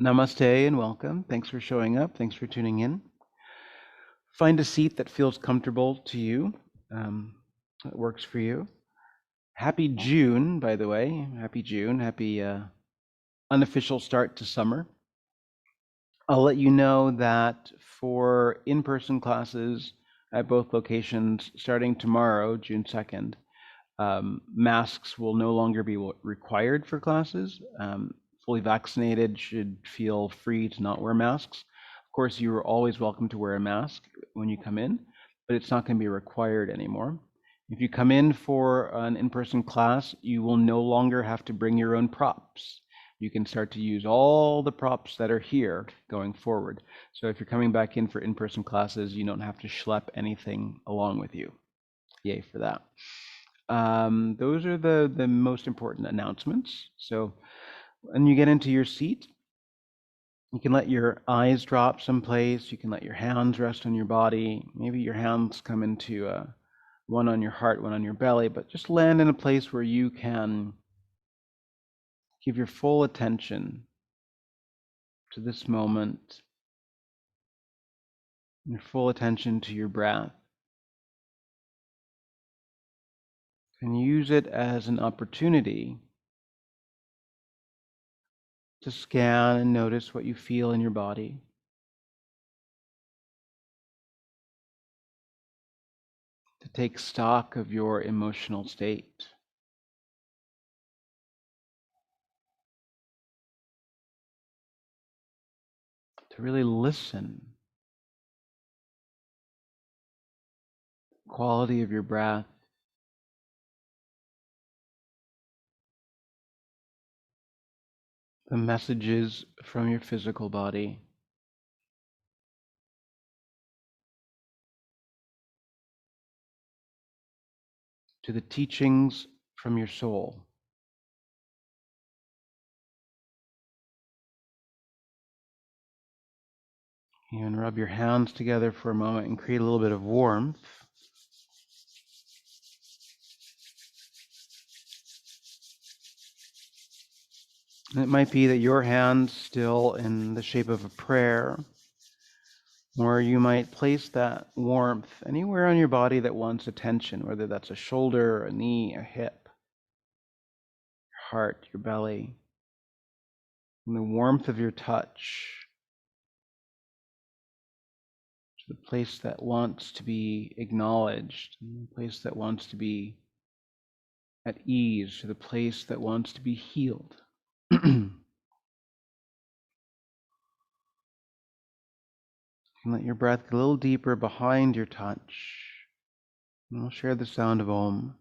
Namaste and welcome. Thanks for showing up. Thanks for tuning in. Find a seat that feels comfortable to you, that works for you. Happy June, by the way. Happy June. Happy unofficial start to summer. I'll let you know that for in-person classes at both locations, starting tomorrow, June 2nd, masks will no longer be required for classes. Fully vaccinated should feel free to not wear masks. Of course, you are always welcome to wear a mask when you come in, but it's not going to be required anymore. If you come in for an in-person class, you will no longer have to bring your own props. You can start to use all the props that are here going forward. So if you're coming back in for in-person classes, you don't have to schlep anything along with you. Yay for that. Those are the most important announcements. So when you get into your seat, you can let your eyes drop someplace. You can let your hands rest on your body. Maybe your hands come into one on your heart, one on your belly, but just land in a place where you can give your full attention to this moment, your full attention to your breath. And use it as an opportunity to scan and notice what you feel in your body. To take stock of your emotional state. To really listen. Quality of your breath. The messages from your physical body. To the teachings from your soul. And rub your hands together for a moment and create a little bit of warmth. And it might be that your hand's still in the shape of a prayer, or you might place that warmth anywhere on your body that wants attention, whether that's a shoulder, a knee, a hip, your heart, your belly. And the warmth of your touch to the place that wants to be acknowledged, and the place that wants to be at ease, to the place that wants to be healed. And let your breath get a little deeper behind your touch. And we'll share the sound of Om.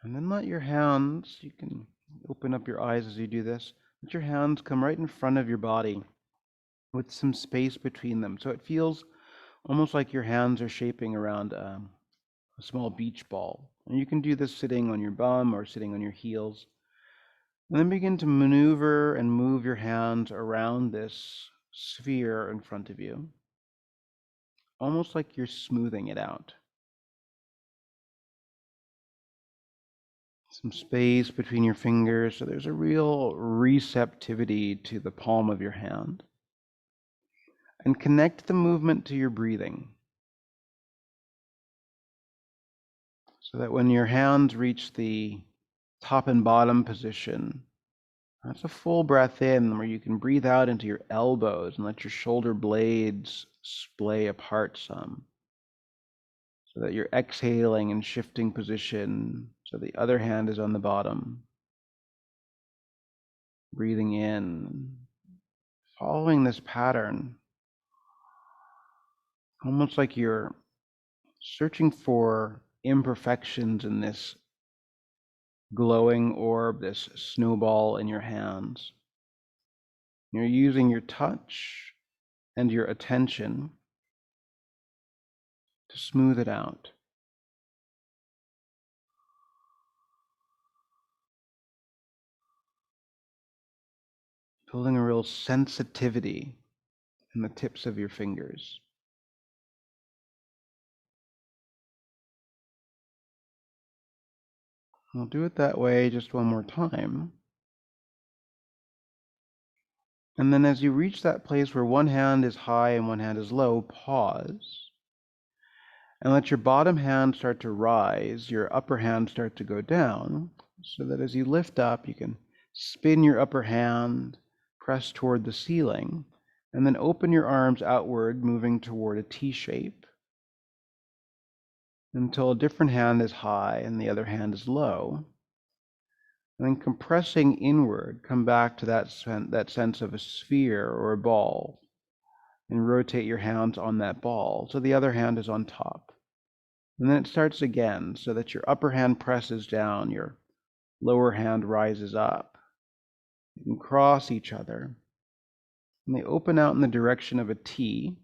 And then let your hands, you can open up your eyes as you do this, let your hands come right in front of your body with some space between them. So it feels almost like your hands are shaping around a small beach ball. And you can do this sitting on your bum or sitting on your heels. And then begin to maneuver and move your hands around this sphere in front of you, almost like you're smoothing it out. Some space between your fingers, so there's a real receptivity to the palm of your hand. And connect the movement to your breathing, so that when your hands reach the top and bottom position, that's a full breath in where you can breathe out into your elbows and let your shoulder blades splay apart some, so that you're exhaling and shifting position so the other hand is on the bottom. breathing in, following this pattern, almost like you're searching for imperfections in this glowing orb, this snowball in your hands. You're using your touch and your attention to smooth it out. Building a real sensitivity in the tips of your fingers. I'll do it that way just one more time. And then as you reach that place where one hand is high and one hand is low, pause. And let your bottom hand start to rise, your upper hand start to go down, so that as you lift up, you can spin your upper hand, press toward the ceiling, and then open your arms outward, moving toward a T shape, until a different hand is high and the other hand is low. And then compressing inward, come back to that sense of a sphere or a ball, and rotate your hands on that ball so the other hand is on top. And then it starts again, so that your upper hand presses down, your lower hand rises up. You can cross each other, and they open out in the direction of a T.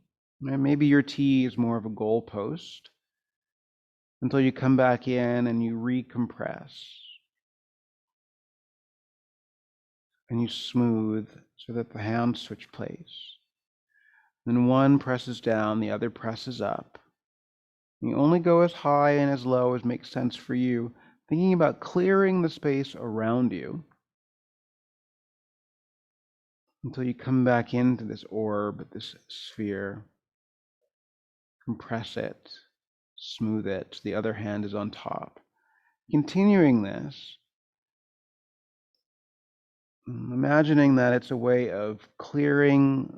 And maybe your T is more of a goalpost, until you come back in and you recompress. And you smooth so that the hands switch place. Then one presses down, the other presses up. You only go as high and as low as makes sense for you, thinking about clearing the space around you until you come back into this orb, this sphere. Compress it, smooth it. The other hand is on top. Continuing this, imagining that it's a way of clearing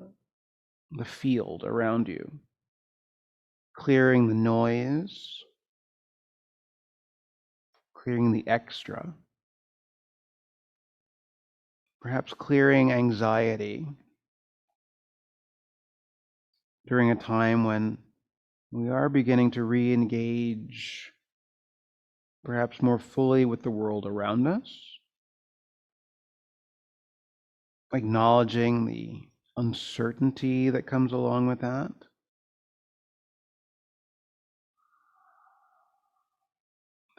the field around you, clearing the noise, clearing the extra, perhaps clearing anxiety during a time when we are beginning to re-engage perhaps more fully with the world around us, acknowledging the uncertainty that comes along with that.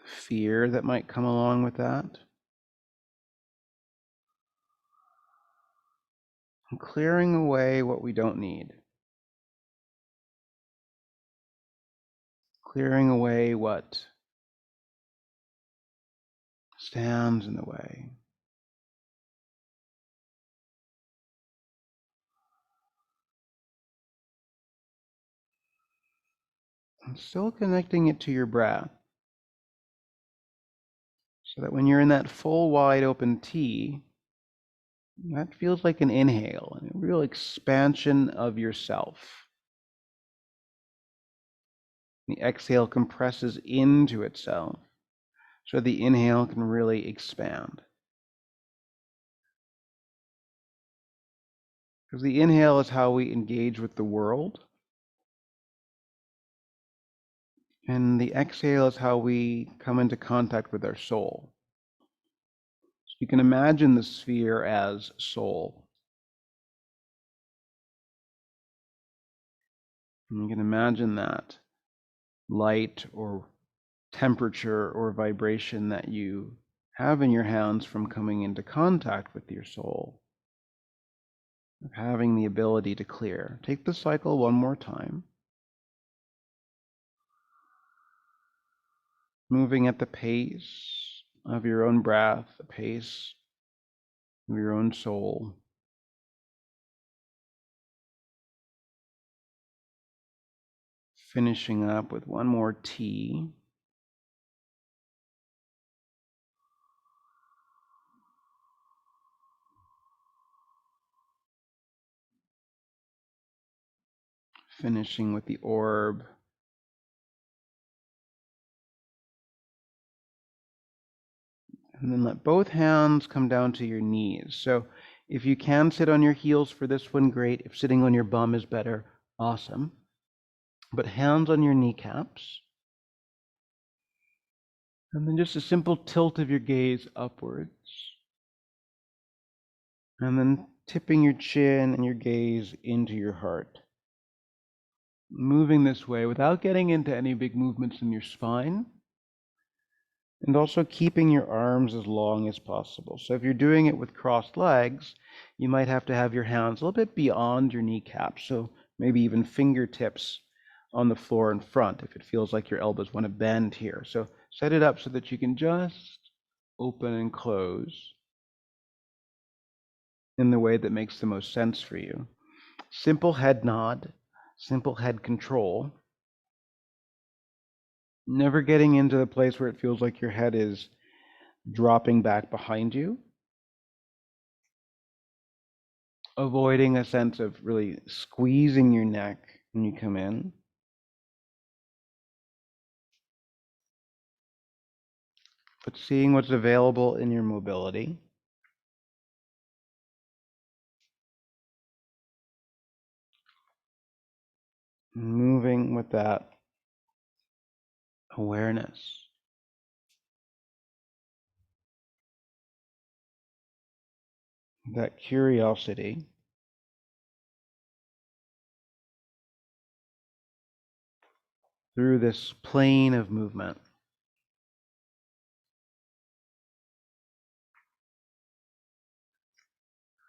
Fear that might come along with that. And clearing away what we don't need. Clearing away what stands in the way. And still connecting it to your breath. So that when you're in that full wide open T, that feels like an inhale, and a real expansion of yourself. The exhale compresses into itself, so the inhale can really expand. Because the inhale is how we engage with the world, and the exhale is how we come into contact with our soul. So you can imagine the sphere as soul. And you can imagine that light or temperature or vibration that you have in your hands from coming into contact with your soul, of having the ability to clear. Take the cycle one more time. Moving at the pace of your own breath, the pace of your own soul. Finishing up with one more T. Finishing with the orb. And then let both hands come down to your knees. So If you can sit on your heels for this one, great. If sitting on your bum is better, awesome. But hands on your kneecaps. And then just a simple tilt of your gaze upwards. And then tipping your chin and your gaze into your heart. Moving this way without getting into any big movements in your spine. And also keeping your arms as long as possible. So if you're doing it with crossed legs, you might have to have your hands a little bit beyond your kneecaps. So maybe even fingertips on the floor in front if it feels like your elbows want to bend here. So set it up so that you can just open and close in the way that makes the most sense for you. Simple head nod, simple head control. Never getting into the place where it feels like your head is dropping back behind you. Avoiding a sense of really squeezing your neck when you come in. But seeing what's available in your mobility. Moving with that awareness. That curiosity. Through this plane of movement.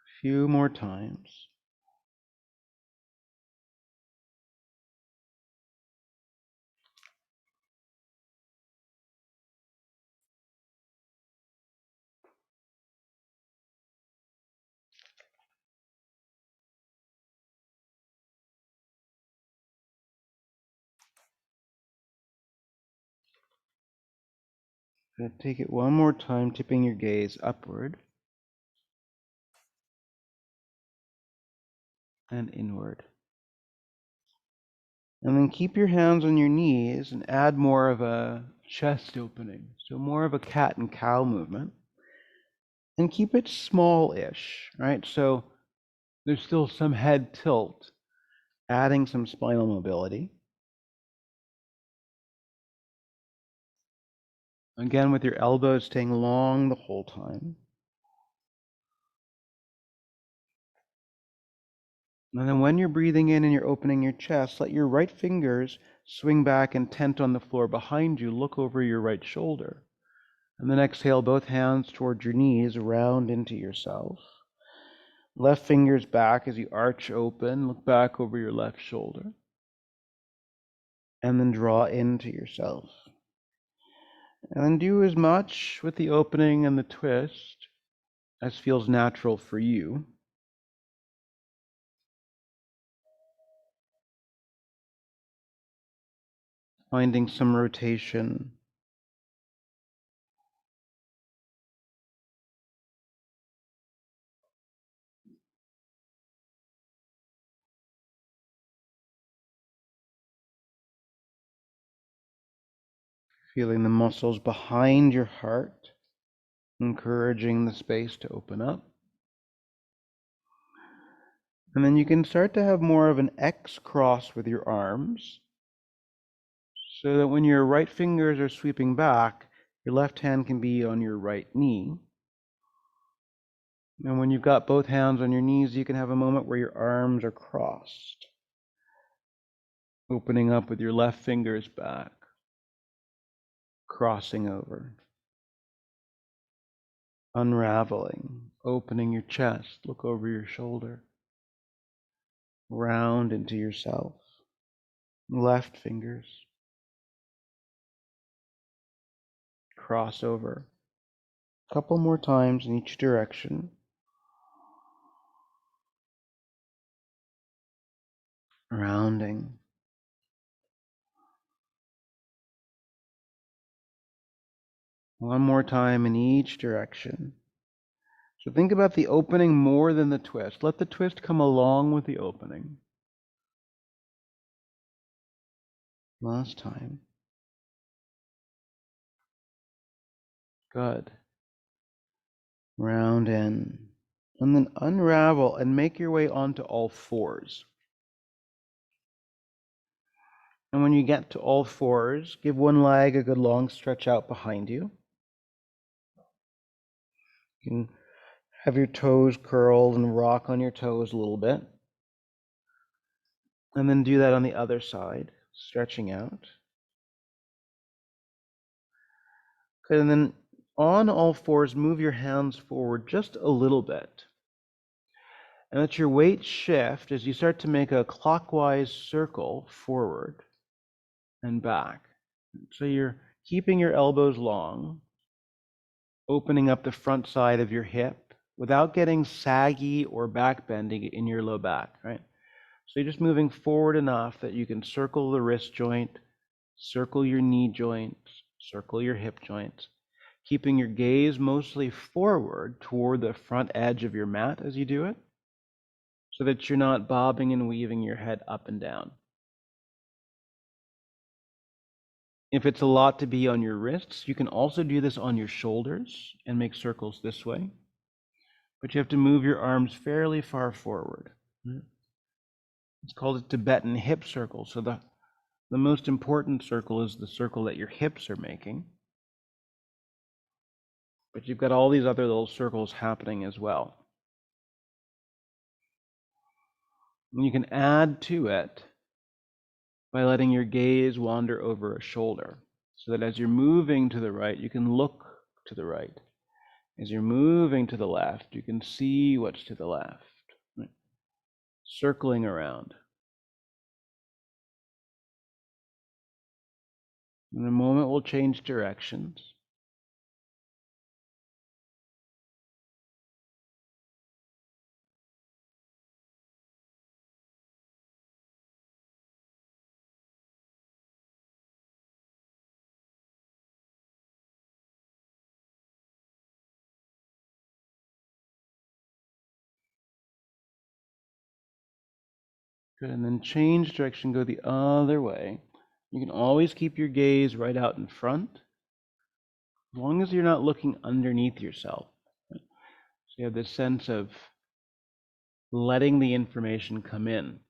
A few more times. Take it one more time, tipping your gaze upward and inward. And then keep your hands on your knees and add more of a chest opening. So more of a cat and cow movement. And keep it small-ish, right? So there's still some head tilt, adding some spinal mobility. Again, with your elbows staying long the whole time. And then when you're breathing in and you're opening your chest, let your right fingers swing back and tent on the floor behind you. Look over your right shoulder. And then exhale both hands towards your knees, round into yourself. Left fingers back as you arch open. Look back over your left shoulder. And then draw into yourself. And then do as much with the opening and the twist as feels natural for you. Finding some rotation. Feeling the muscles behind your heart, encouraging the space to open up. And then you can start to have more of an X cross with your arms, so that when your right fingers are sweeping back, your left hand can be on your right knee. And when you've got both hands on your knees, you can have a moment where your arms are crossed, opening up with your left fingers back, crossing over, unraveling, opening your chest, look over your shoulder, round into yourself, left fingers, cross over. A couple more times in each direction. Rounding. One more time in each direction. So think about the opening more than the twist. Let the twist come along with the opening. Last time. Good. Round in And then unravel and make your way onto all fours. And when you get to all fours, give one leg a good long stretch out behind you. You can have your toes curled and rock on your toes a little bit. And then do that on the other side, stretching out. Okay, and then on all fours, move your hands forward just a little bit. And let your weight shift as you start to make a clockwise circle forward and back. So you're keeping your elbows long, opening up the front side of your hip without getting saggy or back bending in your low back, right? So you're just moving forward enough that you can circle the wrist joint, circle your knee joints, circle your hip joints, keeping your gaze mostly forward toward the front edge of your mat as you do it, so that you're not bobbing and weaving your head up and down. If it's a lot to be on your wrists, you can also do this on your shoulders and make circles this way. But you have to move your arms fairly far forward. It's called a Tibetan hip circle. So the most important circle is the circle that your hips are making. But you've got all these other little circles happening as well. And you can add to it by letting your gaze wander over a shoulder, so that as you're moving to the right, you can look to the right. As you're moving to the left, you can see what's to the left, right? Circling around. In a moment, we'll change directions. Good, and then change direction, go the other way. You can always keep your gaze right out in front, as long as you're not looking underneath yourself. Right? So you have this sense of letting the information come in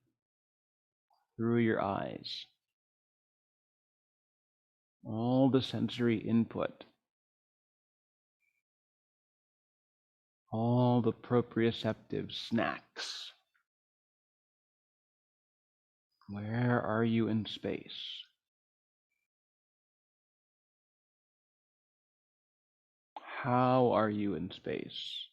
through your eyes. All the sensory input, all the proprioceptive snacks. Where are you in space? How are you in space?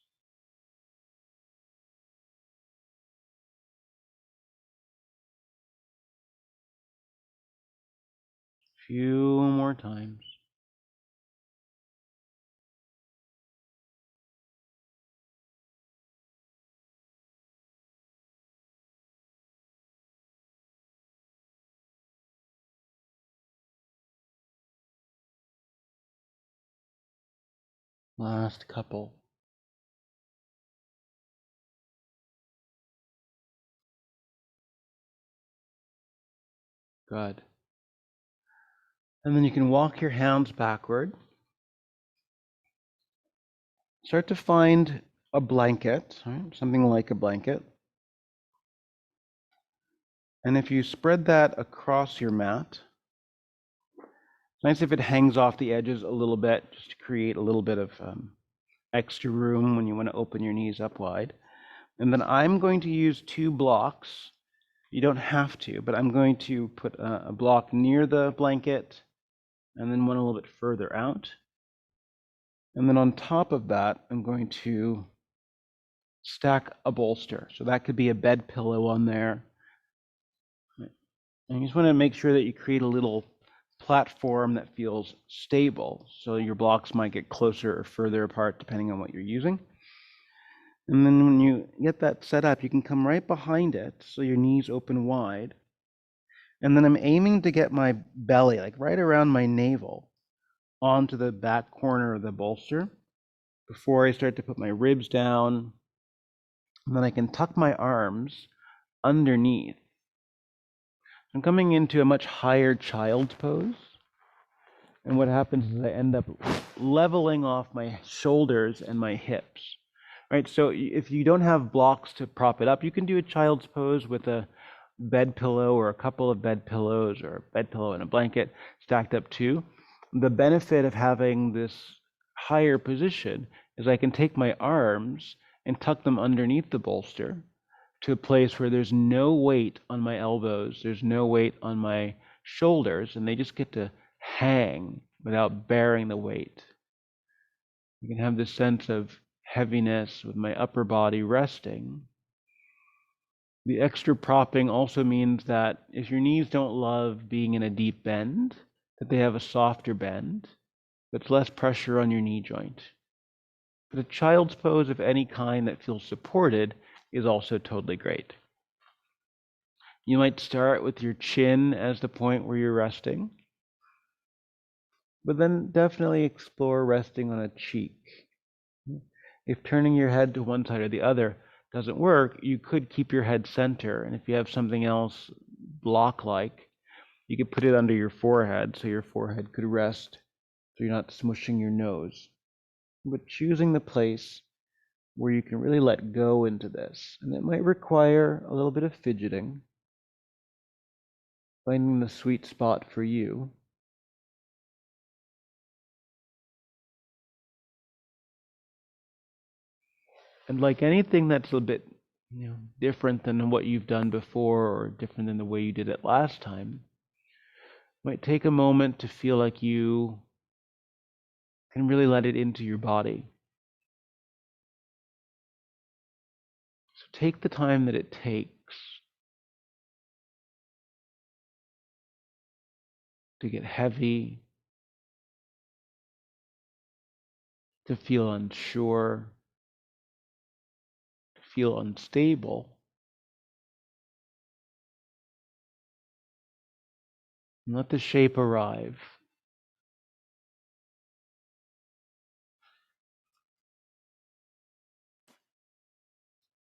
Few more times. Last couple. Good. And then you can walk your hands backward. Start to find a blanket, right? Something like a blanket. And if you spread that across your mat, it's nice if it hangs off the edges a little bit, just to create a little bit of extra room when you want to open your knees up wide. And then I'm going to use 2 blocks. You don't have to, but I'm going to put a block near the blanket and then one a little bit further out. And then on top of that, I'm going to stack a bolster. So that could be a bed pillow on there. And you just want to make sure that you create a little platform that feels stable. So your blocks might get closer or further apart depending on what you're using. And then when you get that set up, you can come right behind it so your knees open wide. And then I'm aiming to get my belly, like right around my navel, onto the back corner of the bolster before I start to put my ribs down. And then I can tuck my arms underneath. I'm coming into a much higher child pose. And what happens is I end up leveling off my shoulders and my hips. right? So if you don't have blocks to prop it up, you can do a child's pose with a bed pillow or a couple of bed pillows or a bed pillow and a blanket stacked up too. The benefit of having this higher position is I can take my arms and tuck them underneath the bolster to a place where there's no weight on my elbows, there's no weight on my shoulders, and they just get to hang without bearing the weight. You can have this sense of heaviness with my upper body resting. The extra propping also means that if your knees don't love being in a deep bend, that they have a softer bend, that's less pressure on your knee joint. But a child's pose of any kind that feels supported is also totally great. You might start with your chin as the point where you're resting, but then definitely explore resting on a cheek. If turning your head to one side or the other doesn't work, you could keep your head center, and if you have something else block-like, you could put it under your forehead so your forehead could rest so you're not smushing your nose. But choosing the place where you can really let go into this, and it might require a little bit of fidgeting, finding the sweet spot for you. And like anything that's a bit, different than what you've done before or different than the way you did it last time, might take a moment to feel like you can really let it into your body. So take the time that it takes to get heavy, to feel unsure, to feel unstable, and let the shape arrive.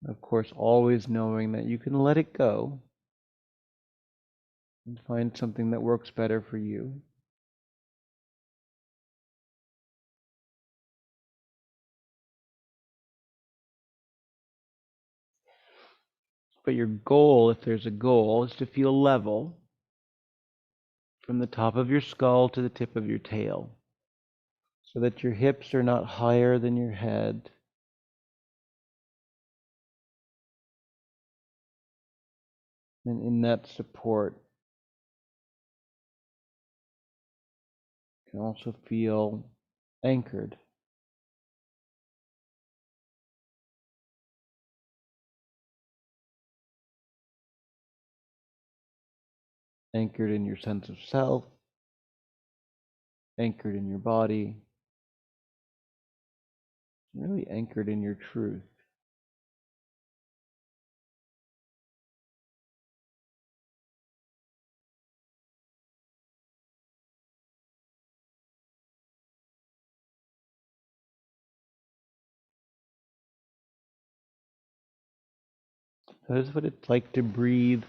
Of course, always knowing that you can let it go and find something that works better for you. But your goal, if there's a goal, is to feel level from the top of your skull to the tip of your tail, so that your hips are not higher than your head. And in that support, you can also feel anchored. Anchored in your sense of self, anchored in your body, really anchored in your truth. So this is what it's like to breathe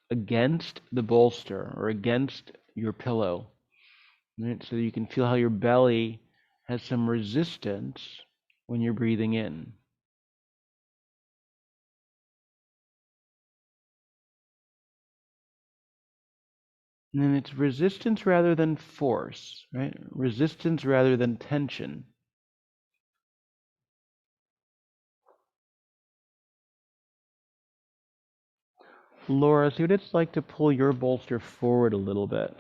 against the bolster or against your pillow, right? So you can feel how your belly has some resistance when you're breathing in. And then it's resistance rather than force, right? Resistance rather than tension. Laura, see what it's like to pull your bolster forward a little bit.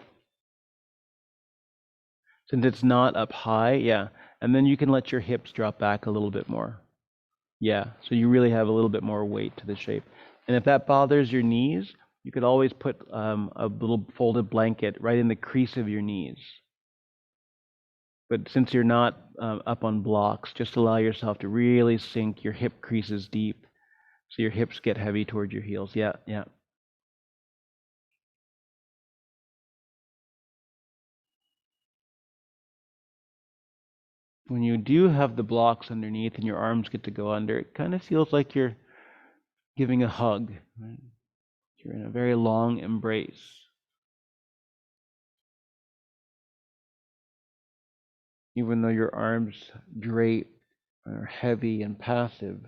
Since it's not up high, yeah. And then you can let your hips drop back a little bit more. Yeah, so you really have a little bit more weight to the shape. And if that bothers your knees, you could always put a little folded blanket right in the crease of your knees. But since you're not up on blocks, just allow yourself to really sink your hip creases deep so your hips get heavy toward your heels. Yeah, yeah. When you do have the blocks underneath and your arms get to go under, it kind of feels like you're giving a hug. Right? You're in a very long embrace. Even though your arms drape are heavy and passive,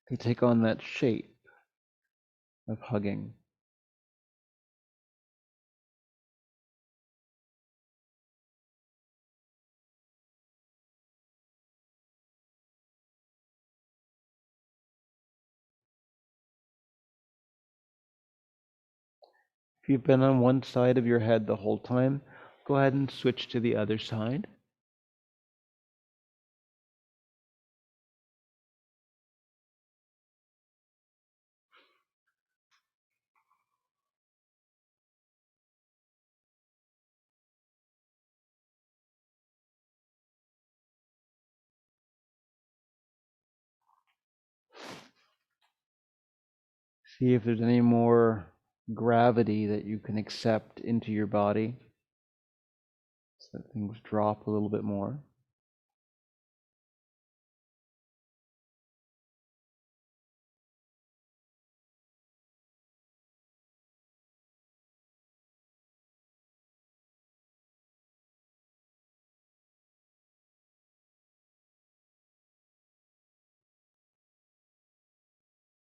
they take on that shape of hugging. If you've been on one side of your head the whole time, go ahead and switch to the other side. See if there's any more gravity that you can accept into your body so that things drop a little bit more.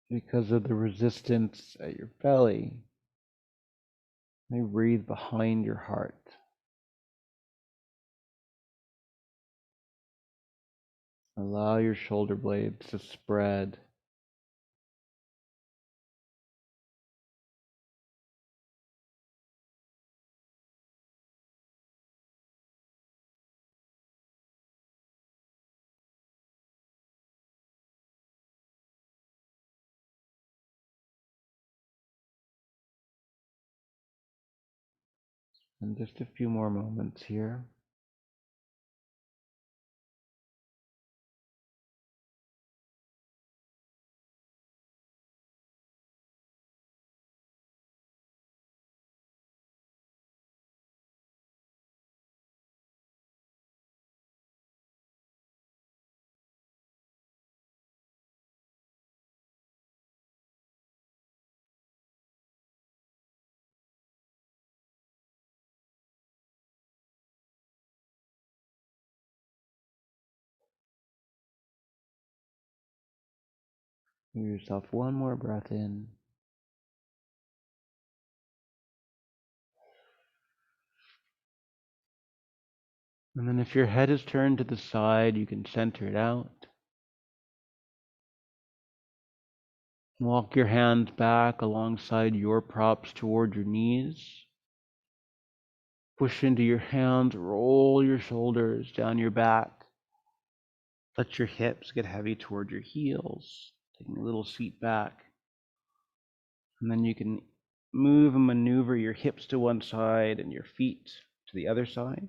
Because of the resistance at your belly, you may breathe behind your heart. Allow your shoulder blades to spread. And just a few more moments here. Give yourself one more breath in. And then if your head is turned to the side, you can center it out. Walk your hands back alongside your props toward your knees. Push into your hands, roll your shoulders down your back. Let your hips get heavy toward your heels, taking a little seat back. And then you can move and maneuver your hips to one side and your feet to the other side.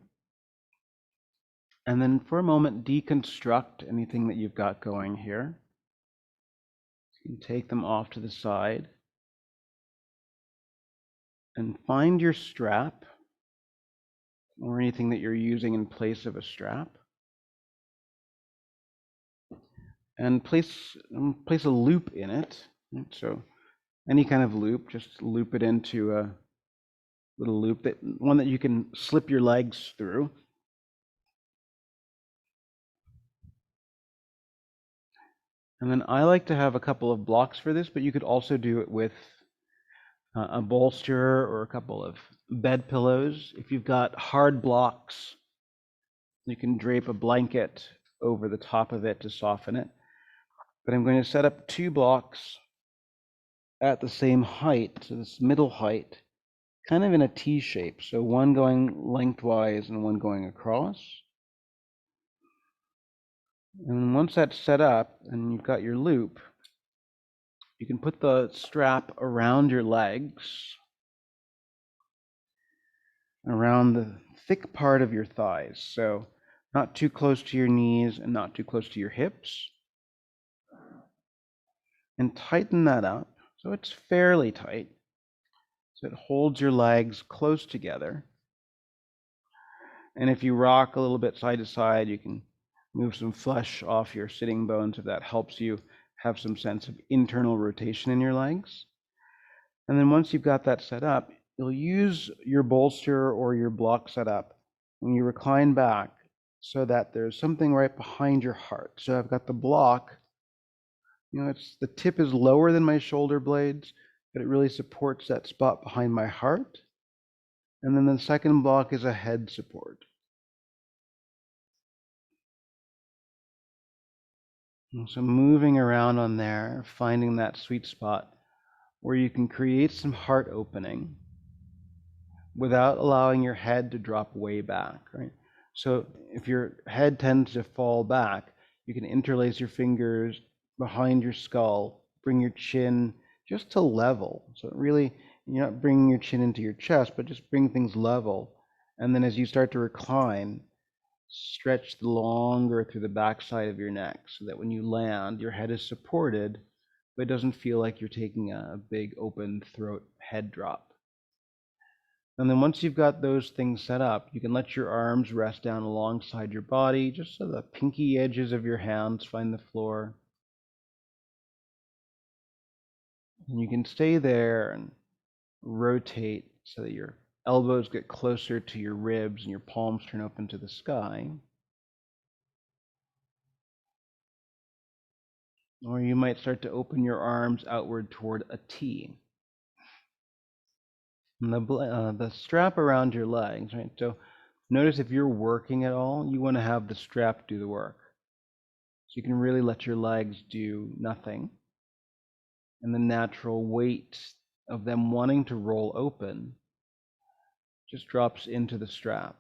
And then for a moment, deconstruct anything that you've got going here. You can take them off to the side and find your strap or anything that you're using in place of a strap. And place a loop in it. So any kind of loop, just loop it into a little loop, one that you can slip your legs through. And then I like to have a couple of blocks for this, but you could also do it with a bolster or a couple of bed pillows. If you've got hard blocks, you can drape a blanket over the top of it to soften it. But I'm going to set up 2 blocks at the same height, so this middle height, kind of in a T shape. So one going lengthwise and one going across. And once that's set up and you've got your loop, you can put the strap around your legs, around the thick part of your thighs. So not too close to your knees and not too close to your hips. And tighten that up so it's fairly tight. So it holds your legs close together. And if you rock a little bit side to side, you can move some flesh off your sitting bones if that helps you have some sense of internal rotation in your legs. And then once you've got that set up, you'll use your bolster or your block set up when you recline back so that there's something right behind your heart. So I've got the block, it's the tip is lower than my shoulder blades, but it really supports that spot behind my heart. And then the second block is a head support. And so moving around on there, finding that sweet spot where you can create some heart opening without allowing your head to drop way back, right? So if your head tends to fall back, you can interlace your fingers behind your skull, bring your chin just to level. So really, you're not bringing your chin into your chest, but just bring things level. And then as you start to recline, stretch longer through the backside of your neck so that when you land, your head is supported, but it doesn't feel like you're taking a big open throat head drop. And then once you've got those things set up, you can let your arms rest down alongside your body, just so the pinky edges of your hands find the floor. And you can stay there and rotate so that your elbows get closer to your ribs and your palms turn open to the sky. Or you might start to open your arms outward toward a T. And the strap around your legs, right? So notice if you're working at all, you want to have the strap do the work. So you can really let your legs do nothing. And the natural weight of them wanting to roll open just drops into the strap.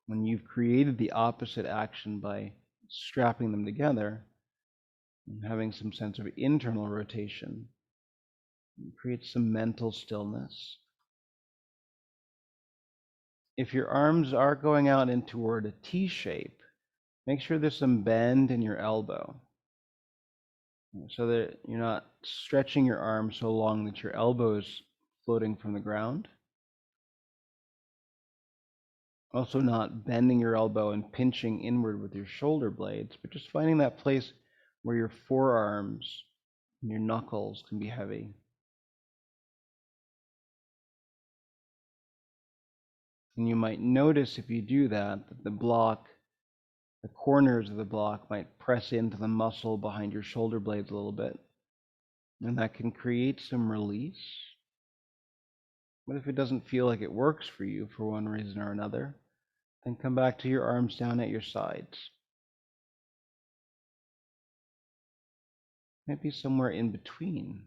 When you've created the opposite action by strapping them together and having some sense of internal rotation, it creates some mental stillness. If your arms are going out in toward a T shape, make sure there's some bend in your elbow so that you're not stretching your arm so long that your elbow is floating from the ground. Also not bending your elbow and pinching inward with your shoulder blades, but just finding that place where your forearms and your knuckles can be heavy. And you might notice if you do that, that the corners of the block might press into the muscle behind your shoulder blades a little bit. And that can create some release. But if it doesn't feel like it works for you for one reason or another, then come back to your arms down at your sides. Maybe somewhere in between.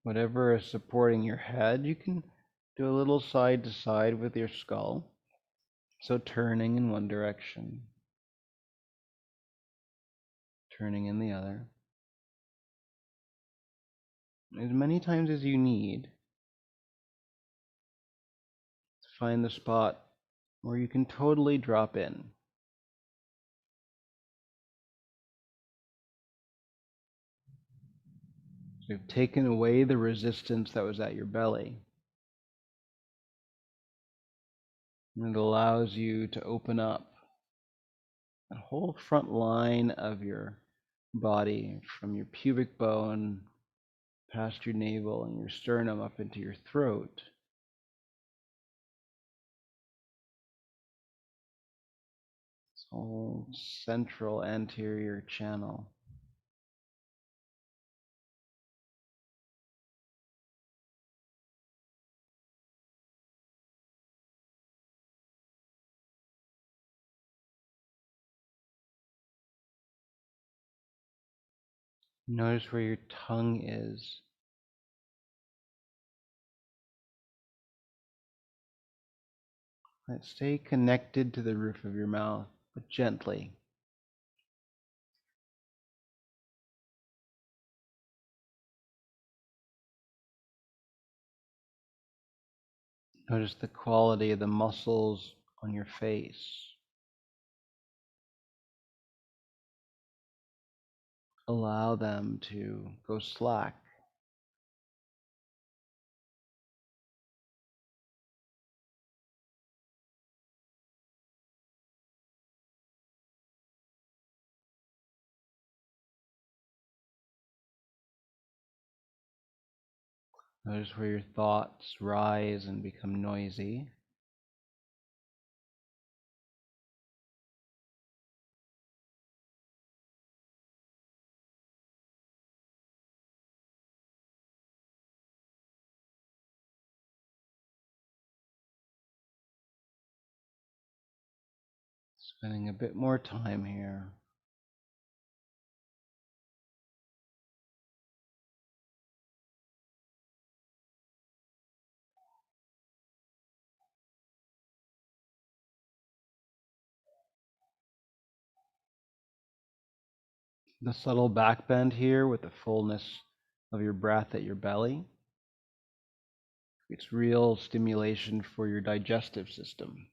Whatever is supporting your head, you can do a little side to side with your skull. So turning in one direction, turning in the other. As many times as you need to find the spot where you can totally drop in. So you've taken away the resistance that was at your belly. And it allows you to open up the whole front line of your body, from your pubic bone past your navel and your sternum up into your throat. This whole central anterior channel. Notice where your tongue is. Stay connected to the roof of your mouth, but gently. Notice the quality of the muscles on your face. Allow them to go slack. Notice where your thoughts rise and become noisy. Spending a bit more time here. The subtle back bend here with the fullness of your breath at your belly. It's real stimulation for your digestive system.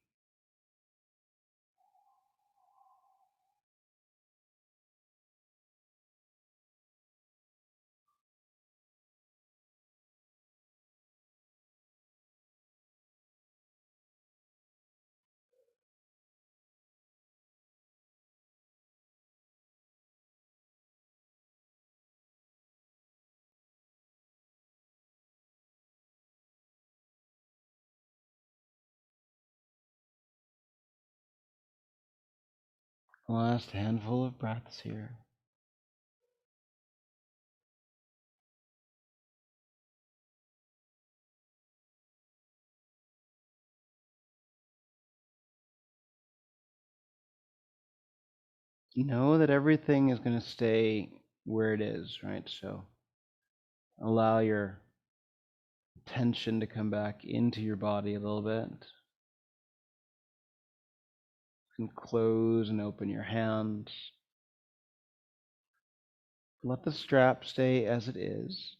Last handful of breaths here. Know that everything is going to stay where it is, right? So allow your attention to come back into your body a little bit. You can close and open your hands. Let the strap stay as it is.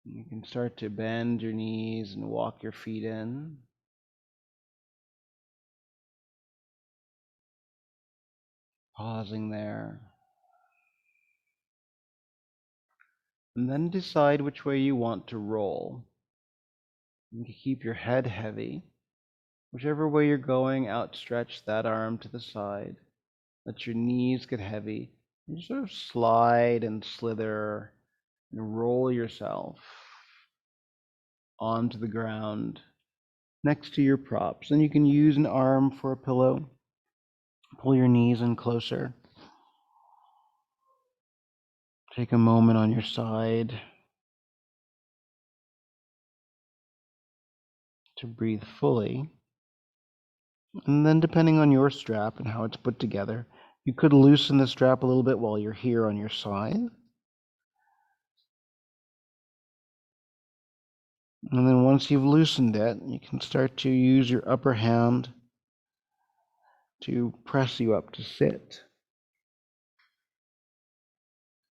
You can start to bend your knees and walk your feet in. Pausing there. And then decide which way you want to roll. You can keep your head heavy. Whichever way you're going, outstretch that arm to the side. Let your knees get heavy. And just sort of slide and slither and roll yourself onto the ground next to your props. And you can use an arm for a pillow. Pull your knees in closer. Take a moment on your side to breathe fully. And then depending on your strap and how it's put together, you could loosen the strap a little bit while you're here on your side. And then once you've loosened it, you can start to use your upper hand to press you up to sit.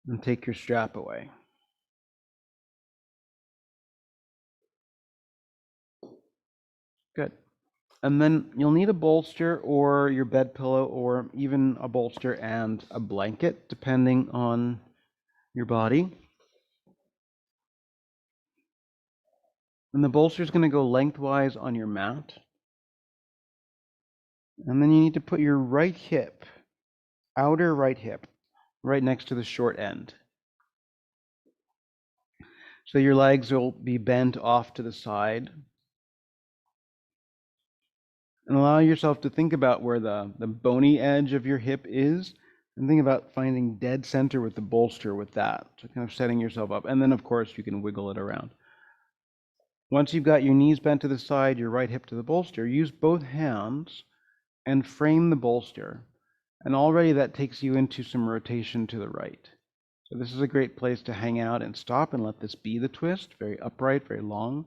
And take your strap away. Good. And then you'll need a bolster or your bed pillow or even a bolster and a blanket, depending on your body. And the bolster is going to go lengthwise on your mat. And then you need to put your right hip, outer right hip, right next to the short end. So your legs will be bent off to the side. And allow yourself to think about where the bony edge of your hip is, and think about finding dead center with the bolster with that. So kind of setting yourself up. And then, of course, you can wiggle it around. Once you've got your knees bent to the side, your right hip to the bolster, use both hands and frame the bolster. And already that takes you into some rotation to the right. So this is a great place to hang out and stop and let this be the twist, very upright, very long.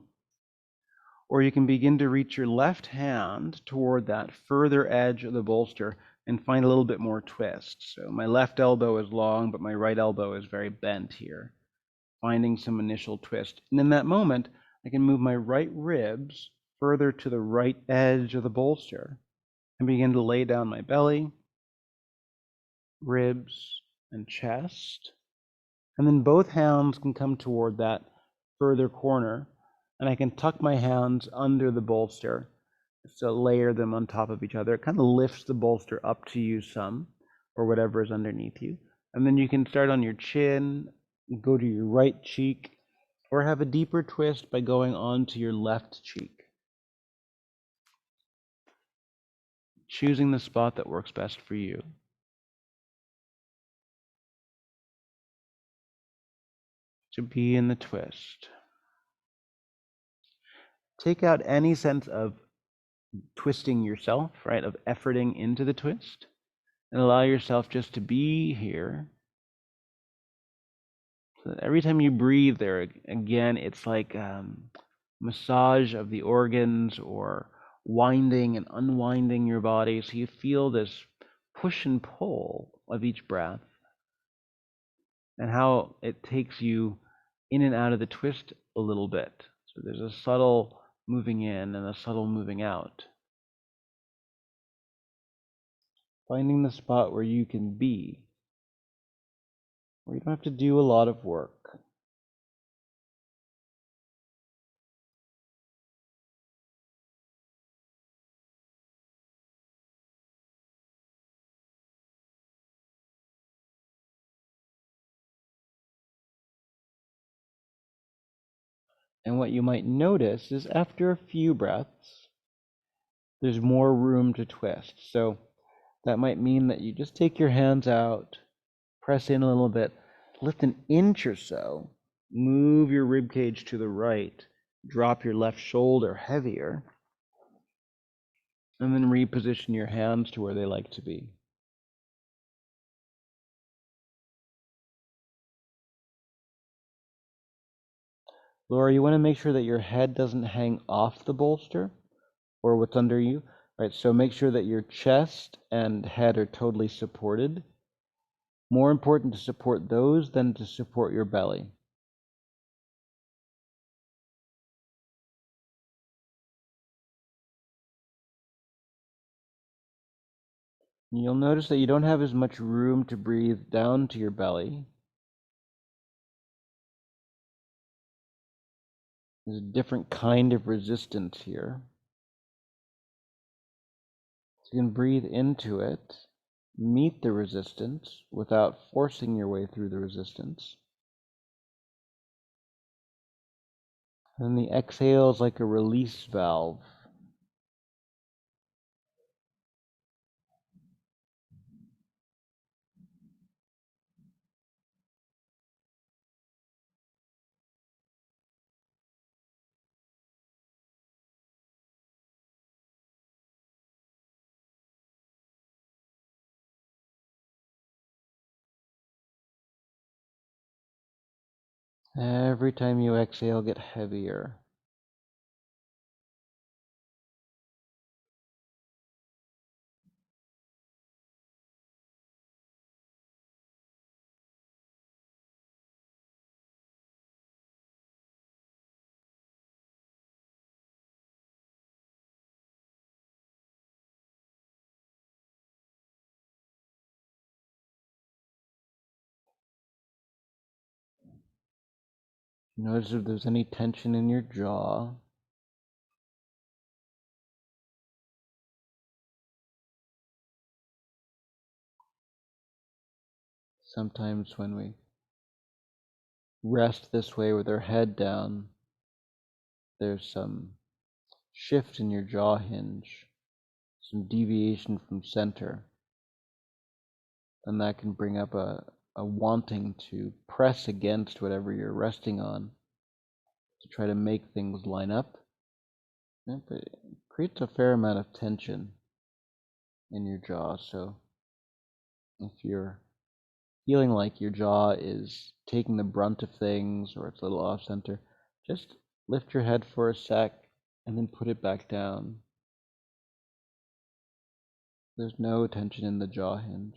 Or you can begin to reach your left hand toward that further edge of the bolster and find a little bit more twist. So my left elbow is long, but my right elbow is very bent here, finding some initial twist. And in that moment, I can move my right ribs further to the right edge of the bolster and begin to lay down my belly, ribs, and chest. And then both hands can come toward that further corner, and I can tuck my hands under the bolster to layer them on top of each other. It kind of lifts the bolster up to you some, or whatever is underneath you. And then you can start on your chin go to your right cheek, or have a deeper twist by going on to your left cheek. Choosing the spot that works best for you. To be in the twist. Take out any sense of twisting yourself, right, of efforting into the twist, and allow yourself just to be here. So that every time you breathe there, again, it's like massage of the organs or winding and unwinding your body. So you feel this push and pull of each breath and how it takes you in and out of the twist a little bit. So there's a subtle moving in and a subtle moving out. Finding the spot where you can be, where you don't have to do a lot of work. And what you might notice is after a few breaths, there's more room to twist. So that might mean that you just take your hands out, press in a little bit, lift an inch or so, move your rib cage to the right, drop your left shoulder heavier, and then reposition your hands to where they like to be. Laura, you want to make sure that your head doesn't hang off the bolster or what's under you, right? So make sure that your chest and head are totally supported. More important to support those than to support your belly. You'll notice that you don't have as much room to breathe down to your belly. There's a different kind of resistance here. So you can breathe into it, meet the resistance without forcing your way through the resistance. And the exhale is like a release valve. Every time you exhale, get heavier. Notice if there's any tension in your jaw. Sometimes when we rest this way with our head down, there's some shift in your jaw hinge, some deviation from center, and that can bring up a wanting to press against whatever you're resting on to try to make things line up. But it creates a fair amount of tension in your jaw. So if you're feeling like your jaw is taking the brunt of things or it's a little off center, just lift your head for a sec and then put it back down. There's no tension in the jaw hinge.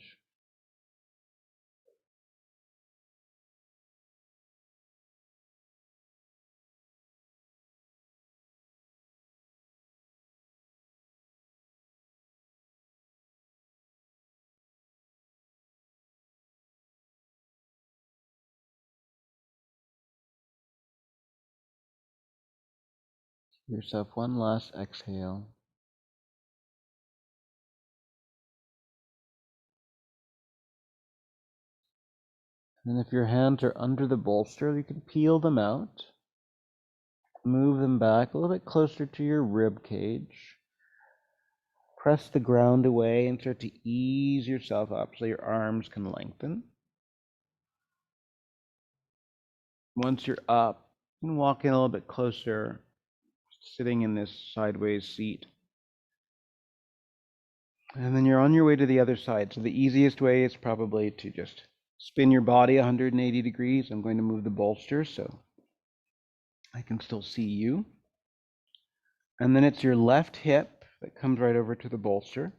Give yourself one last exhale. And if your hands are under the bolster, you can peel them out, move them back a little bit closer to your rib cage. Press the ground away and start to ease yourself up so your arms can lengthen. Once you're up, you can walk in a little bit closer, sitting in this sideways seat. And then you're on your way to the other side. So the easiest way is probably to just spin your body 180 degrees. I'm going to move the bolster so I can still see you. And then it's your left hip that comes right over to the bolster.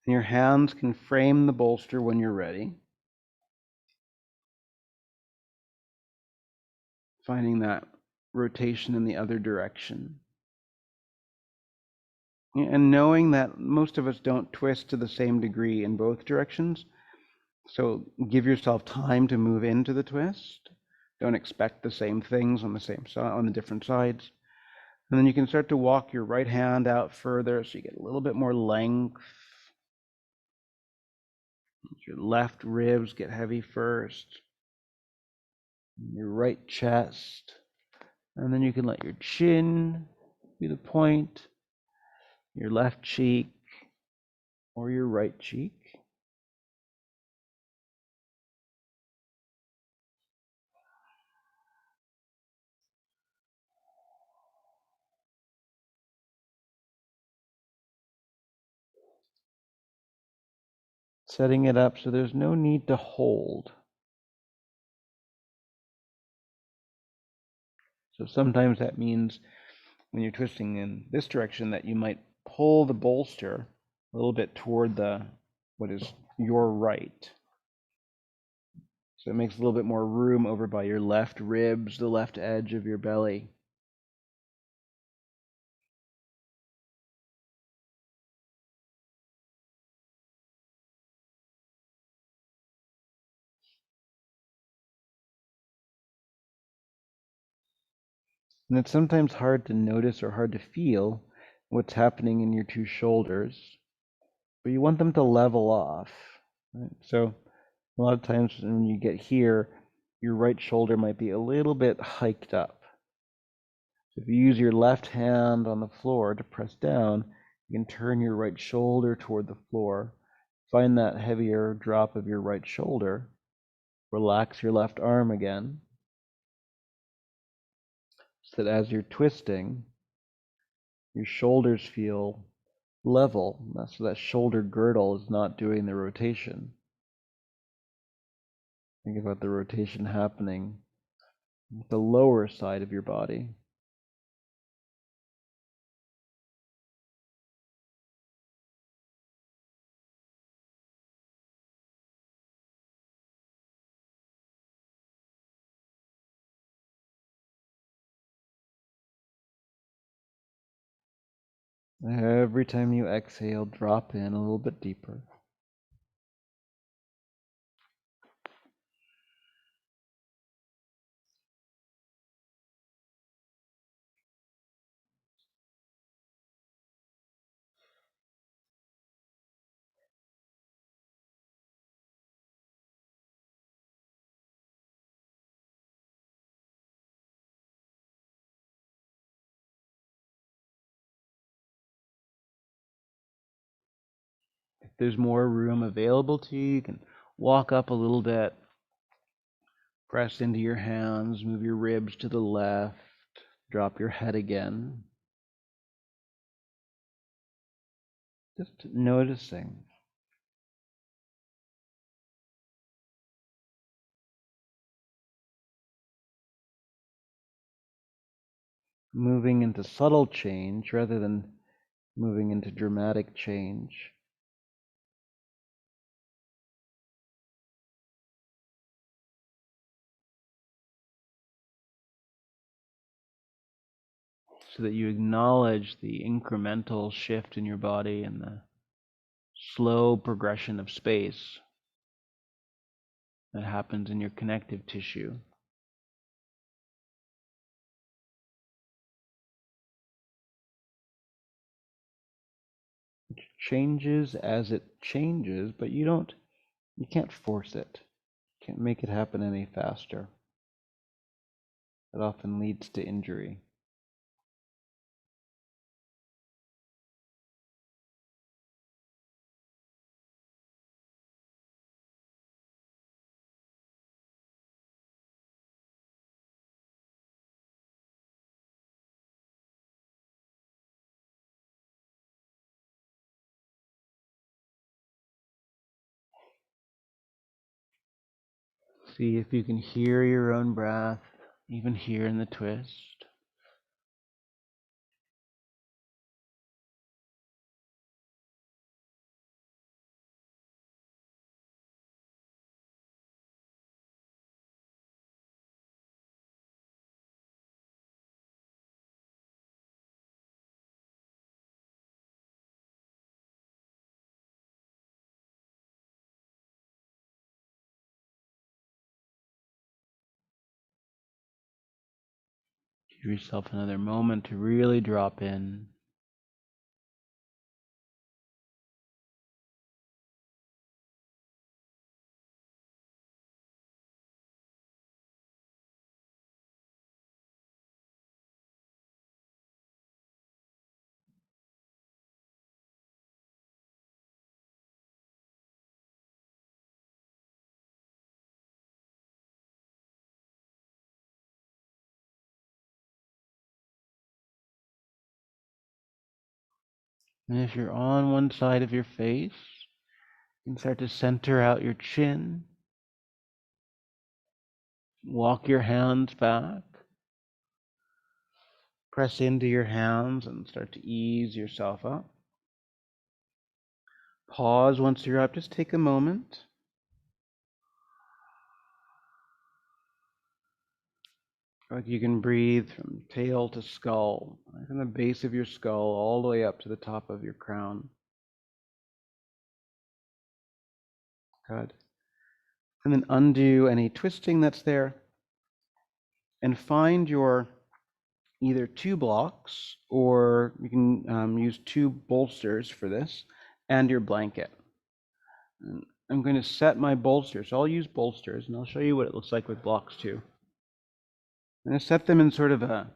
And your hands can frame the bolster when you're ready. Finding that rotation in the other direction. And knowing that most of us don't twist to the same degree in both directions. So give yourself time to move into the twist. Don't expect the same things on the same side, on the different sides. And then you can start to walk your right hand out further so you get a little bit more length. Your left ribs get heavy first. Your right chest. And then you can let your chin be the point, your left cheek, or your right cheek. Setting it up so there's no need to hold. So sometimes that means when you're twisting in this direction that you might pull the bolster a little bit toward what is your right. So it makes a little bit more room over by your left ribs, the left edge of your belly. And it's sometimes hard to notice or hard to feel what's happening in your two shoulders, but you want them to level off. Right? So a lot of times when you get here, your right shoulder might be a little bit hiked up. So if you use your left hand on the floor to press down, you can turn your right shoulder toward the floor. Find that heavier drop of your right shoulder. Relax your left arm again. So that as you're twisting, your shoulders feel level. So that shoulder girdle is not doing the rotation. Think about the rotation happening at the lower side of your body. Every time you exhale, drop in a little bit deeper. If there's more room available to you, you can walk up a little bit, press into your hands, move your ribs to the left, drop your head again. Just noticing. Moving into subtle change rather than moving into dramatic change. So that you acknowledge the incremental shift in your body and the slow progression of space that happens in your connective tissue. changes as it changes, but you can't force it. You can't make it happen any faster. It often leads to injury. See if you can hear your own breath, even here in the twist. Give yourself another moment to really drop in. And if you're on one side of your face, you can start to center out your chin. Walk your hands back. Press into your hands and start to ease yourself up. Pause once you're up. Just take a moment. Like you can breathe from tail to skull, from the base of your skull all the way up to the top of your crown. Good. And then undo any twisting that's there and find your either two blocks, or you can use two bolsters for this, and your blanket. And I'm going to set my bolsters. So I'll use bolsters, and I'll show you what it looks like with blocks too. I'm going to set them in sort of a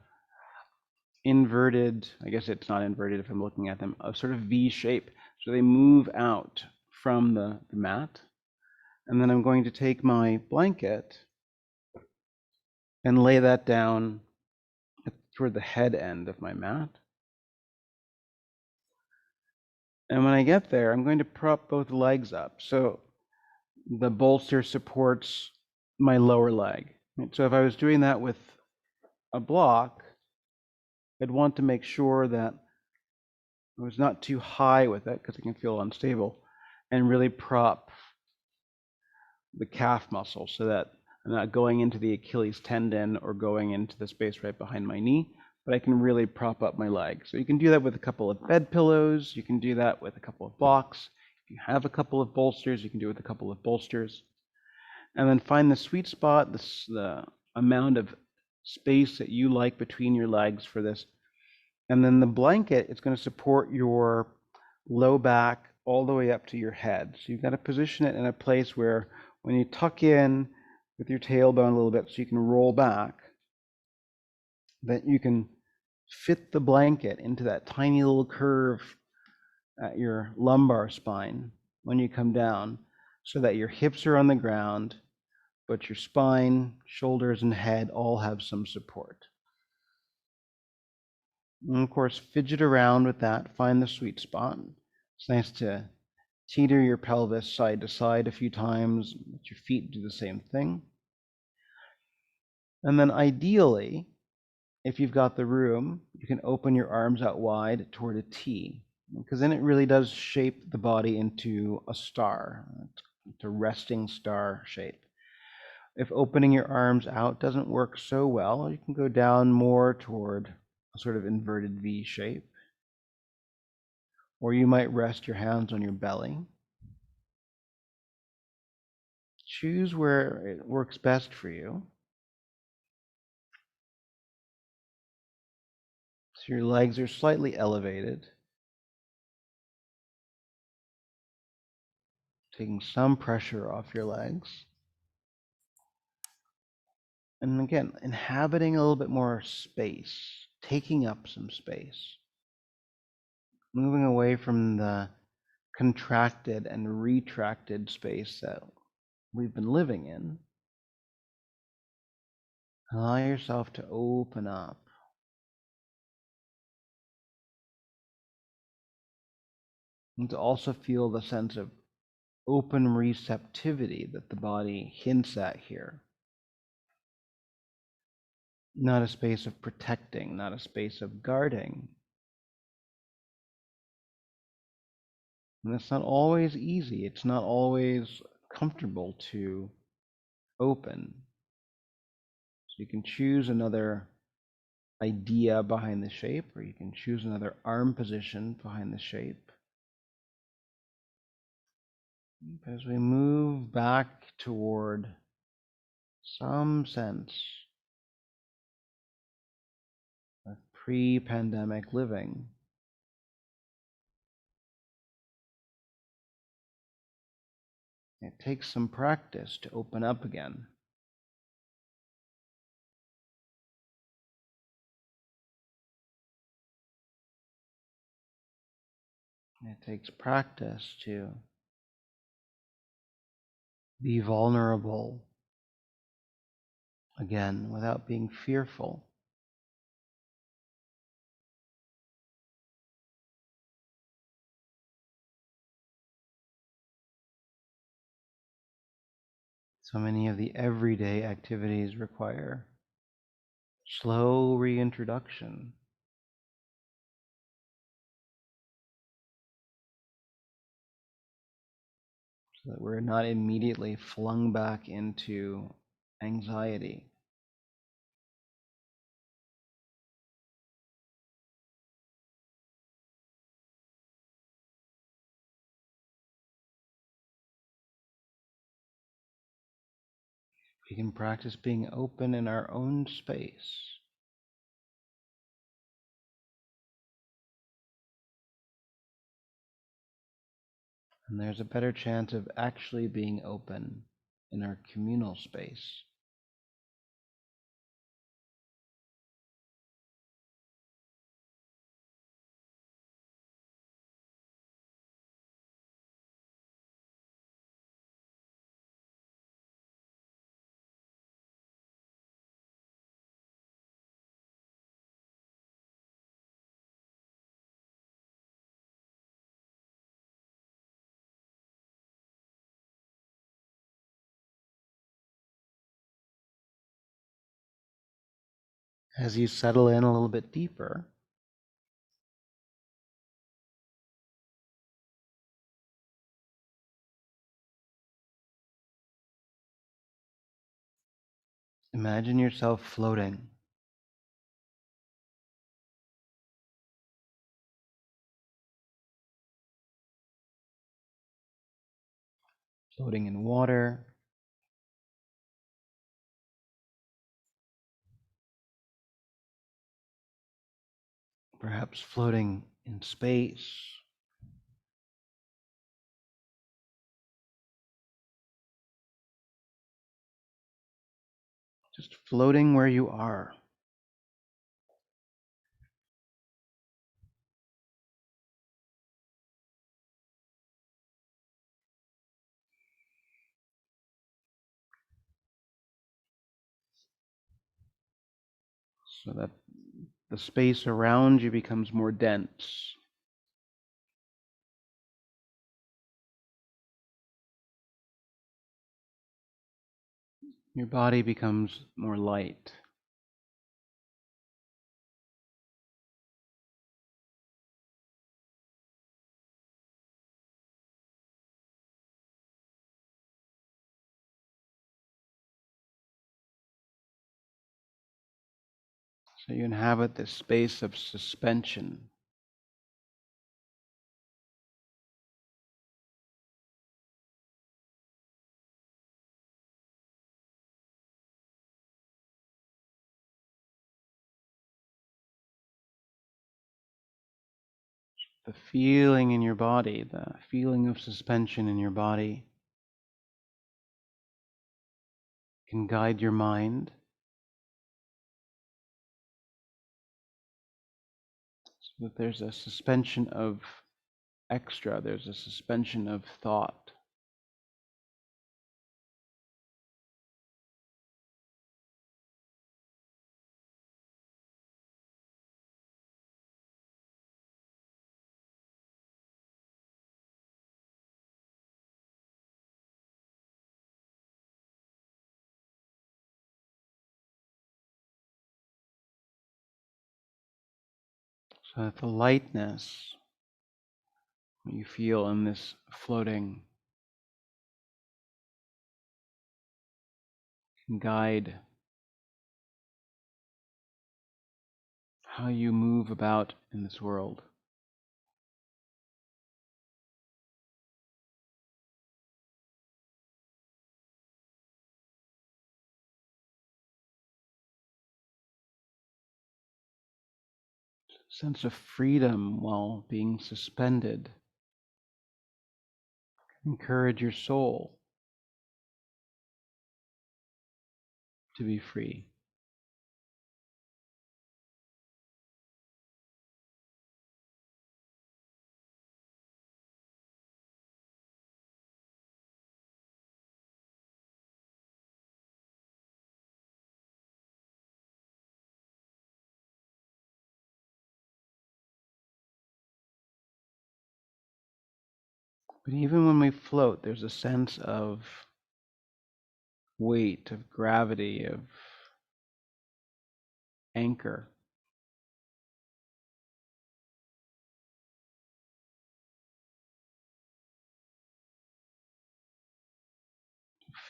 inverted, I guess it's not inverted if I'm looking at them, a sort of V shape. So they move out from the mat. And then I'm going to take my blanket and lay that down toward the head end of my mat. And when I get there, I'm going to prop both legs up. So the bolster supports my lower leg. So if I was doing that with a block, I'd want to make sure that I was not too high with it because it can feel unstable, and really prop the calf muscle so that I'm not going into the Achilles tendon or going into the space right behind my knee, but I can really prop up my leg. So you can do that with a couple of bed pillows. You can do that with a couple of blocks. If you have a couple of bolsters, you can do it with a couple of bolsters. And then find the sweet spot, the amount of space that you like between your legs for this. And then the blanket, it's going to support your low back all the way up to your head. So you've got to position it in a place where when you tuck in with your tailbone a little bit so you can roll back, that you can fit the blanket into that tiny little curve at your lumbar spine when you come down, so that your hips are on the ground, but your spine, shoulders, and head all have some support. And of course, fidget around with that, find the sweet spot. It's nice to teeter your pelvis side to side a few times, let your feet do the same thing. And then ideally, if you've got the room, you can open your arms out wide toward a T, because then it really does shape the body into a star. It's a resting star shape. If opening your arms out doesn't work so well, you can go down more toward a sort of inverted V shape. Or you might rest your hands on your belly. Choose where it works best for you. So your legs are slightly elevated. taking some pressure off your legs. And again, inhabiting a little bit more space, taking up some space, moving away from the contracted and retracted space that we've been living in. Allow yourself to open up. And to also feel the sense of open receptivity that the body hints at here. Not a space of protecting, not a space of guarding. And it's not always easy. It's not always comfortable to open. So you can choose another idea behind the shape, or you can choose another arm position behind the shape. As we move back toward some sense of pre-pandemic living, it takes some practice to open up again. It takes practice to be vulnerable again without being fearful. So many of the everyday activities require slow reintroduction. So that we're not immediately flung back into anxiety. We can practice being open in our own space. And there's a better chance of actually being open in our communal space. As you settle in a little bit deeper, imagine yourself floating. Floating in water, perhaps floating in space, just floating where you are. So that the space around you becomes more dense. Your body becomes more light. So you inhabit this space of suspension. The feeling in your body, the feeling of suspension in your body can guide your mind so that there's a suspension of there's a suspension of thought. So that the lightness that you feel in this floating can guide how you move about in this world. Sense of freedom while being suspended. Encourage your soul to be free. But even when we float, there's a sense of weight, of gravity, of anchor.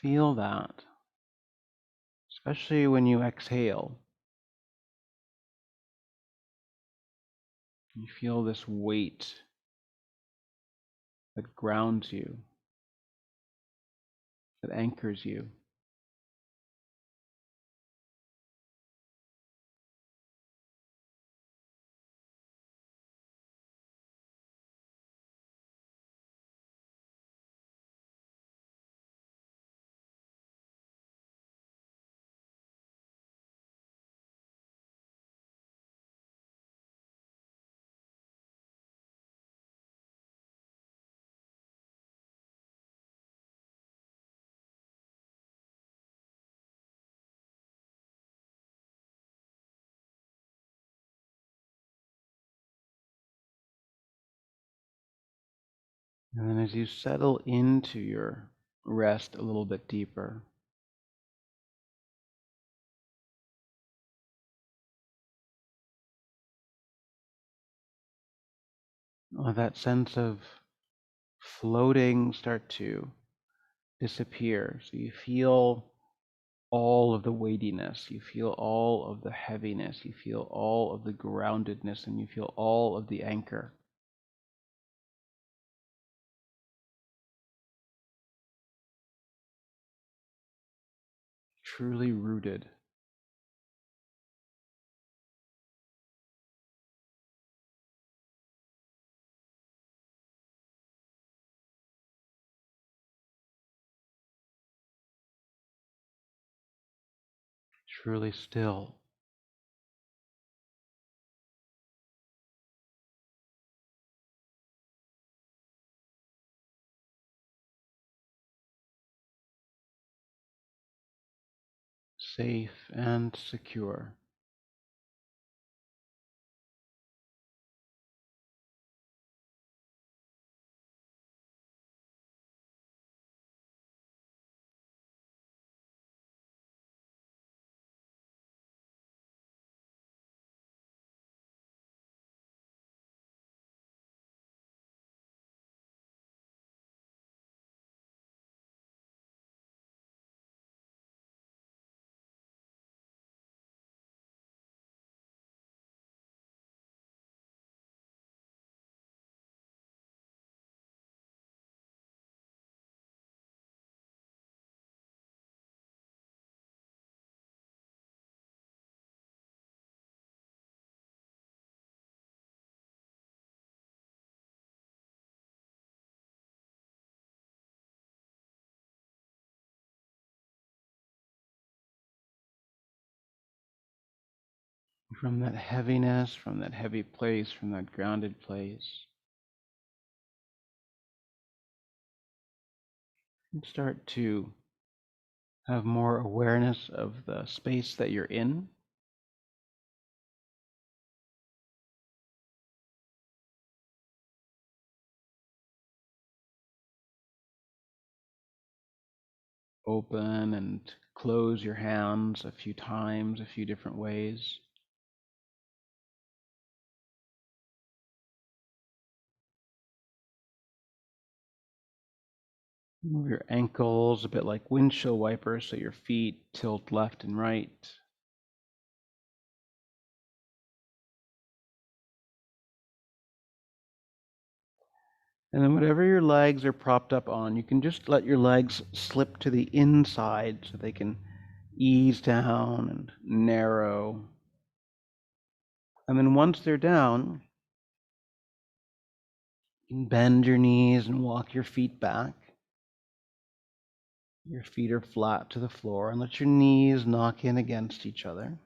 Feel that, especially when you exhale. You feel this weight that grounds you, that anchors you. And then as you settle into your rest a little bit deeper, that sense of floating start to disappear. So you feel all of the weightiness, you feel all of the heaviness, you feel all of the groundedness, and you feel all of the anchor. Truly rooted. Truly still. Safe and secure. from that heaviness, from that heavy place, from that grounded place. And start to have more awareness of the space that you're in. Open and close your hands a few times, a few different ways. Move your ankles a bit like windshield wipers so your feet tilt left and right. And then whatever your legs are propped up on, you can just let your legs slip to the inside so they can ease down and narrow. And then once they're down, you can bend your knees and walk your feet back. Your feet are flat to the floor, and let your knees knock in against each other.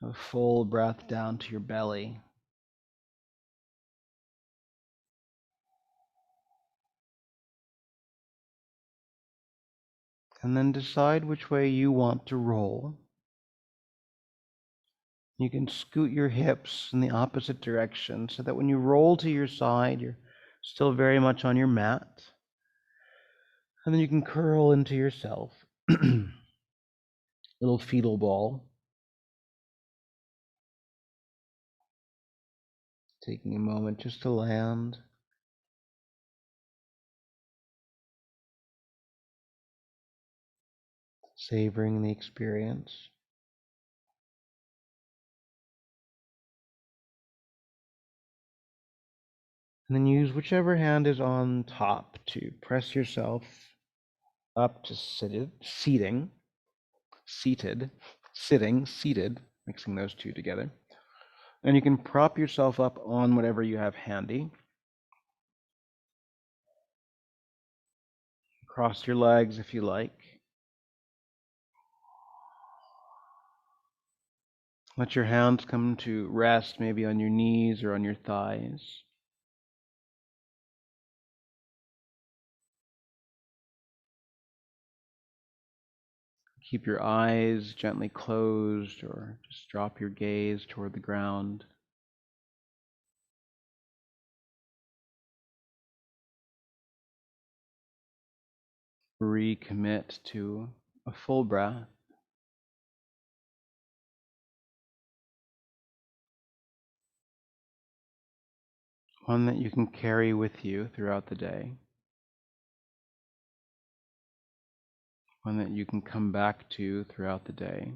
A full breath down to your belly. And then decide which way you want to roll. You can scoot your hips in the opposite direction so that when you roll to your side, you're still very much on your mat. And then you can curl into yourself. Little fetal ball. Taking a moment just to land. Savoring the experience. And then use whichever hand is on top to press yourself up to seated, mixing those two together. And you can prop yourself up on whatever you have handy. Cross your legs if you like. Let your hands come to rest maybe on your knees or on your thighs. Keep your eyes gently closed or just drop your gaze toward the ground. Recommit to a full breath. One that you can carry with you throughout the day. One that you can come back to throughout the day.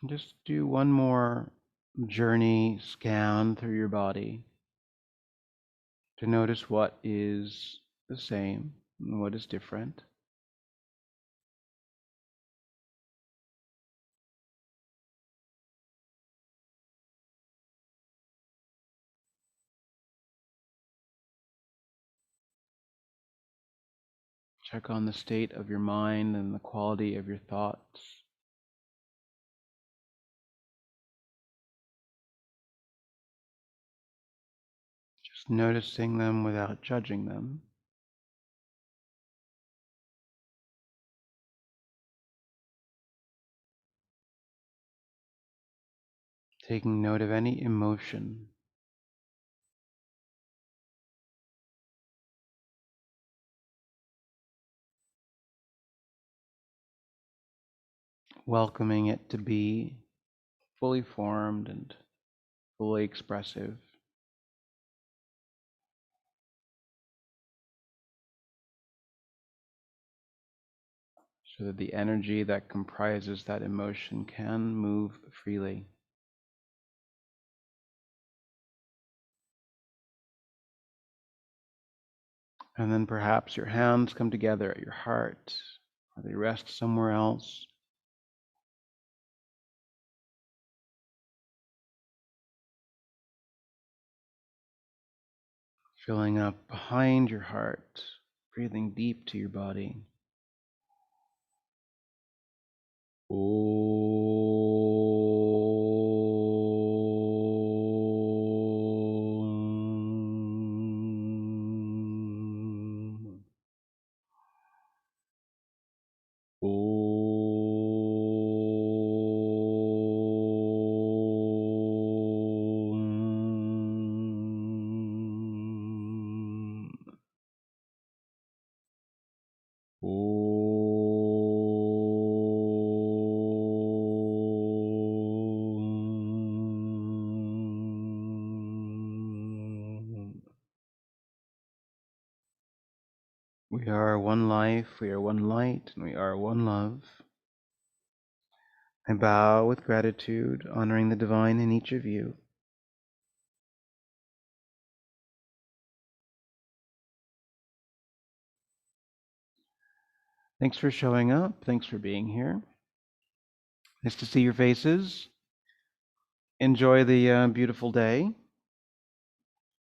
And just do one more journey scan through your body to notice what is the same and what is different. Check on the state of your mind and the quality of your thoughts. Just noticing them without judging them. Taking note of any emotion. Welcoming it to be fully formed and fully expressive. So that the energy that comprises that emotion can move freely. And then perhaps your hands come together at your heart, or they rest somewhere else. filling up behind your heart, breathing deep to your body. We are one life, we are one light, and we are one love. I bow with gratitude, honoring the divine in each of you. Thanks for showing up. Thanks for being here. Nice to see your faces. Enjoy the beautiful day.